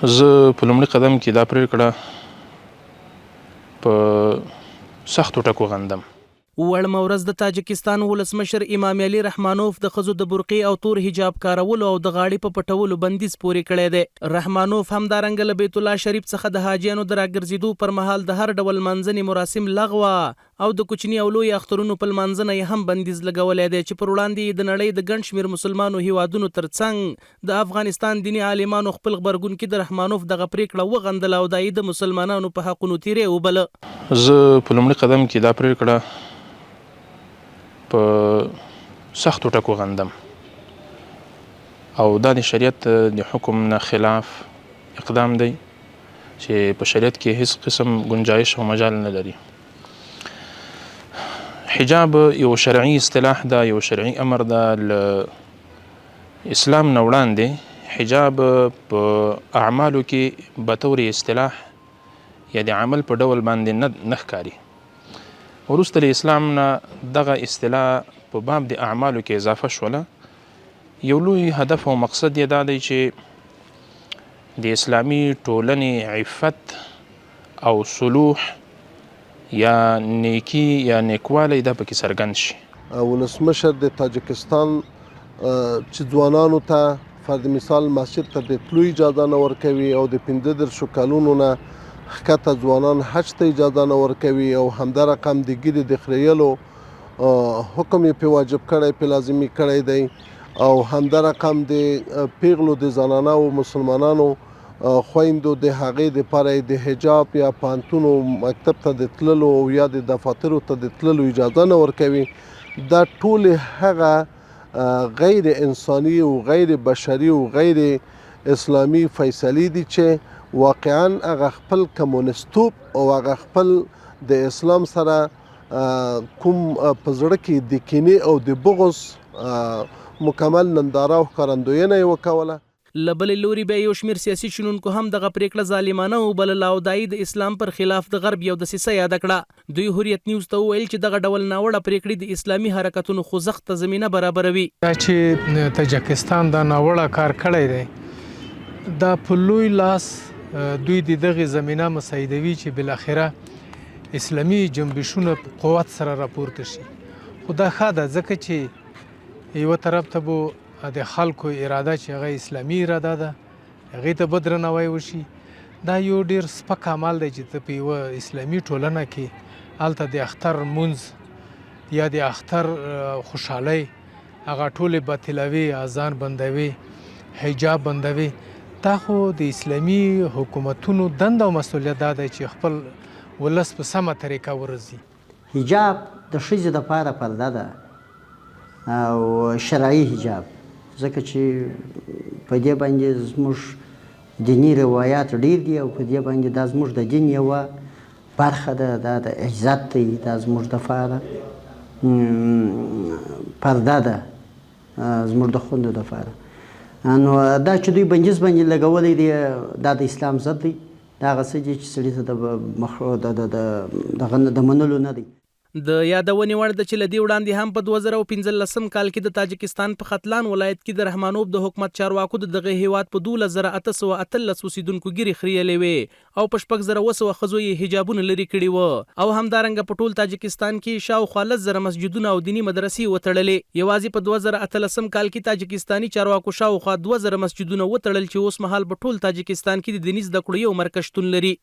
زه په لومړي قدم کې دا پرېکړه په سختو ټکو غندم. وړمه ورځ د تاجکستان ولسمشر امام علي رحمانوف د ښځو د برقې او تور حجاب کارولو او د غاړې په پټولو بندیز پورې کړی دی. رحمانوف همدارنګه له بیت الله شریف څخه د حاجیانو د راګرځېدو پر مهال د هر ډول منځنې مراسم لغوه او د کوچني او لوی اخترونو په لمانځنه یې هم بندیز لګولی دی چې پر وړاندې د نړۍ د ګڼ شمېر مسلمانو هیوادونو ترڅنګ د افغانستان دیني عالمانو خپل غبرګون کې د رحمانوف دغه پرېکړه وغندله او دا یې د مسلمانانو په حقونو تیری وبله. زه په لومړي قدم کې دا پرېکړه په سختو ټکو غندم او دا د شریعت د حکم نه خلاف اقدام دی چې په شریعت کې هیڅ قسم گنجایش او مجال نه لري. حجاب یو شرعي اصطلاح ده، یو شرعي امر ده. له اسلام نه وړاندې حجاب په اعمالو کې بطور اصطلاح یا د عمل په ډول باندې نه ښکاري. وروسته له اسلام نه دغه اصطلاح په باب د اعمالو کې اضافه شوله. یو لوی هدف او مقصد یې دا دی چې د اسلامي ټولنې عفت او صلوح یا نیکی یا نیکوالی دا پکې څرګند شي. ولسمشر د تاجکستان چې ځوانانو ته فرد مثال مسجد ته د تلو اجازه نه ورکوي او د 15 کلونو نه ښکته ځوانان حج ته اجازه نه ورکوي او همدا رقم د ګیدې د خریلو حکم یې پې واجب کړی، پې لازمي کړی دی او همدا رقم د پیغلو د زنانه او مسلمانانو خویندو د هغې دپاره د حجاب یا پوهنتون مکتب ته د تللو او یا د دفاترو ته د تللو اجازه نه ورکوي. دا ټولې هغه غیر انساني او غیر بشري او غیر اسلامي فیصلې دي چې واقعا هغه خپل کمونستوب او هغه خپل د اسلام سره کوم په زړه کې د کینې او د بغض مکمل ننداره او ښکارندوینه یې وکوله. له بلې لوري بیا یو شمېر سیاسي شنونکو هم دغه پرېکړه ظالمانه وبلله او دا یې د اسلام پر خلاف د غرب یو دسیسه یاده کړه. دوی حریت نیوز ته وویل چې دغه ډول ناوړه پرېکړې د اسلامي حرکتونو خوځښت ته زمینه برابروي. دا چې تاجکستان دا ناوړه کار کړی دی دا په لوی لاس دوی د دغه زمینه مساعدوي چې بالاخره اسلامي جنبشونه په قوت سره راپورته شي. خو دا ښه ده ځکه چې یوه طرف ته به د خلکو اراده چې هغه اسلامي اراده ده هغې ته به درناوی وشي. دا یو ډېر سپک عمل دی چې ته په یوه اسلامي ټولنه کې هلته د اختر لمونځ یا د اختر خوشحالۍ هغه ټولې باطلوي، اذان بندوي، حجاب بندوي. دا خو د اسلامي حکومتونو دنده او مسؤلیت دا دی چې خپل ولس په سمه طریقه ورزي. حجاب د ښځې دپاره پرده ده او شرعي حجاب، ځکه چې په دې باندې زموږ دیني روایات ډېر دي او په دې باندې دا زموږ د دین یوه برخه ده، دا د عزت دی، دا زموږ دپاره پرده ده زموږ د خوندو دپاره. نو دا چې دوی بندیز باندې لګولی دی دا د اسلام ضد دی. دا هغه څه دي چې سړي ته د منلو نه دی. د یادونې وړ ده چې له دې وړاندې هم په 2015 کال کې د تاجکستان په ختلان ولایت کې د رحمانوف د حکومت چارواکو د دغه هیواد په 12813 اوسیدونکو ګیرې خریلې وې او په 6200 ښځو یې حجابونه لرې کړي وو او همدارنګه په ټول تاجکستان کې شاوخوا 10,000 مسجدونه او دیني مدرسې وتړلې. یوازې په 2018 کال کې تاجکستاني چارواکو شاوخوا 2000 مسجدونه وتړل چې اوس مهال په ټول تاجکستان کې د دیني زده کړو یو مرکز شتون لري.